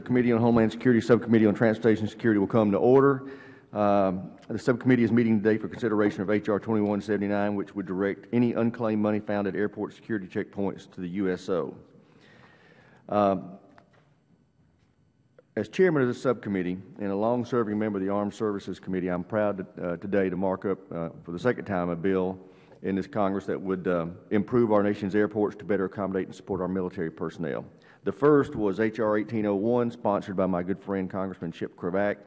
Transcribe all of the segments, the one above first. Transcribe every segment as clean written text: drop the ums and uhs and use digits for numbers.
Committee on Homeland Security Subcommittee on Transportation Security will come to order. The subcommittee is meeting today for consideration of HR2179, which would direct any unclaimed money found at airport security checkpoints to the USO. As chairman of the subcommittee and a long-serving member of the Armed Services Committee, I'm proud today to mark up for the second time a bill in this Congress that would improve our nation's airports to better accommodate and support our military personnel. The first was HR1801, sponsored by my good friend Congressman Chip Kravac,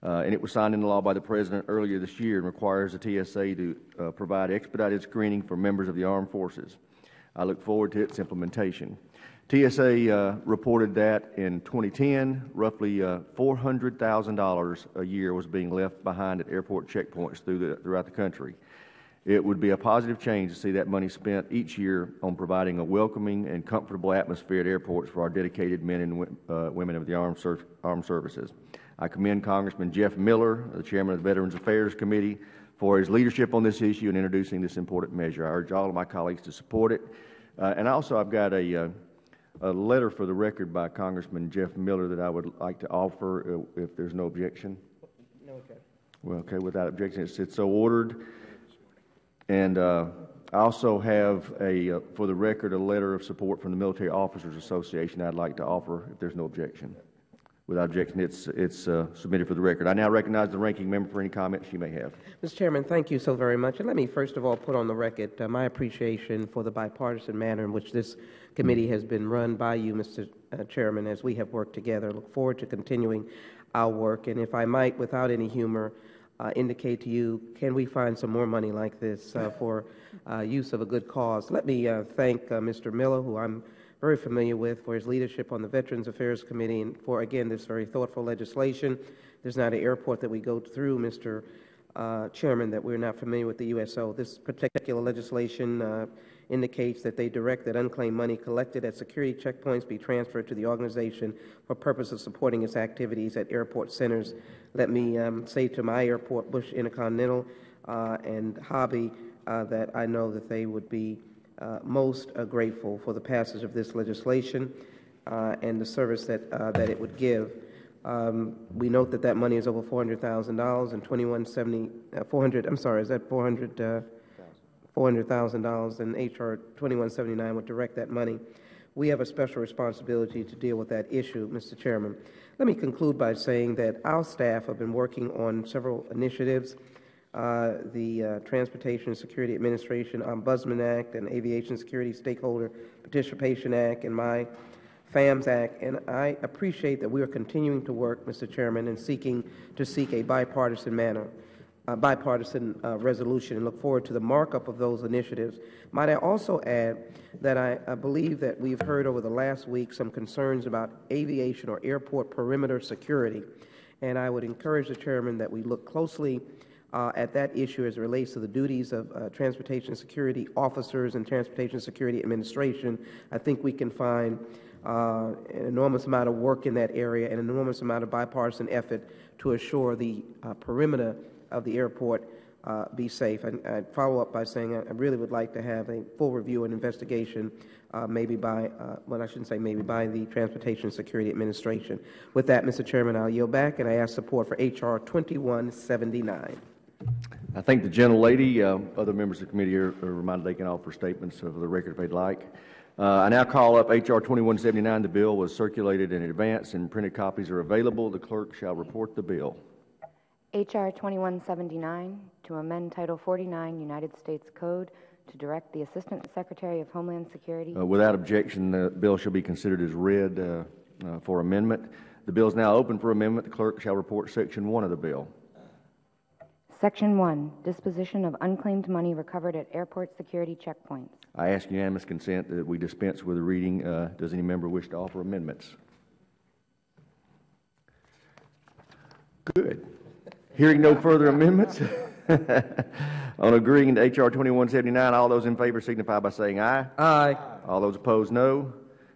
and it was signed into law by the President earlier this year and requires the TSA to provide expedited screening for members of the armed forces. I look forward to its implementation. TSA reported that in 2010, roughly $400,000 a year was being left behind at airport checkpoints throughout the country. It would be a positive change to see that money spent each year on providing a welcoming and comfortable atmosphere at airports for our dedicated men and women of the armed services. I commend Congressman Jeff Miller, the chairman of the Veterans Affairs Committee, for his leadership on this issue and introducing this important measure. I urge all of my colleagues to support it. And also I've got a letter for the record by Congressman Jeff Miller that I would like to offer if there's no objection. No objection. Well, okay, without objection, it's so ordered. And I also have for the record, a letter of support from the Military Officers Association I'd like to offer if there's no objection. Without objection, it's submitted for the record. I now recognize the ranking member for any comments she may have. Mr. Chairman, thank you so very much. And let me first of all put on the record my appreciation for the bipartisan manner in which this committee has been run by you, Mr. Chairman, as we have worked together. I look forward to continuing our work. And if I might, without any humor, indicate to you, can we find some more money like this for use of a good cause? Let me thank Mr. Miller, who I'm very familiar with, for his leadership on the Veterans Affairs Committee and for, again, this very thoughtful legislation. There's not an airport that we go through, Mr. Chairman, that we're not familiar with the USO. This particular legislation indicates that they direct that unclaimed money collected at security checkpoints be transferred to the organization for purpose of supporting its activities at airport centers. Let me say to my airport, Bush Intercontinental and Hobby, that I know that they would be most grateful for the passage of this legislation and the service that it would give. We note that that money is over $400,000 and 2170 400. I'm sorry, is that $400,000, and HR 2179 would direct that money. We have a special responsibility to deal with that issue, Mr. Chairman. Let me conclude by saying that our staff have been working on several initiatives. The Transportation Security Administration Ombudsman Act and Aviation Security Stakeholder Participation Act and my FAMS Act, and I appreciate that we are continuing to work, Mr. Chairman, in seek a bipartisan resolution, and look forward to the markup of those initiatives. Might I also add that I believe that we've heard over the last week some concerns about aviation or airport perimeter security, and I would encourage the Chairman that we look closely at that issue as it relates to the duties of transportation security officers and transportation security administration. I think we can find an enormous amount of work in that area and an enormous amount of bipartisan effort to assure the perimeter of the airport be safe. And I'd follow up by saying I really would like to have a full review and investigation, maybe by, well, I shouldn't say maybe, by the Transportation Security Administration. With that, Mr. Chairman, I'll yield back, and I ask support for HR 2179. I thank the gentlelady. Other members of the committee are reminded they can offer statements for the record if they'd like. I now call up HR 2179. The bill was circulated in advance and printed copies are available. The clerk shall report the bill. HR 2179 to amend Title 49 United States Code to direct the Assistant Secretary of Homeland Security. Without objection, the bill shall be considered as read for amendment. The bill is now open for amendment. The clerk shall report Section 1 of the bill. Section 1, disposition of unclaimed money recovered at airport security checkpoints. I ask unanimous consent that we dispense with the reading. Does any member wish to offer amendments? Good. Hearing no further amendments, on agreeing to HR 2179, all those in favor signify by saying aye. Aye. All those opposed, no.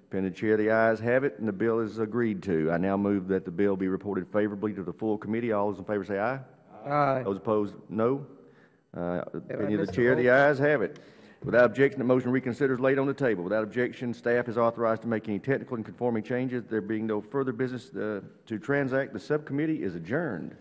Pending chair, the ayes have it, and the bill is agreed to. I now move that the bill be reported favorably to the full committee. All those in favor say aye. Aye. Those opposed, no. Opinion of the chair, the ayes have it. Without objection, the motion to reconsider is laid on the table. Without objection, staff is authorized to make any technical and conforming changes. There being no further business to transact, the subcommittee is adjourned.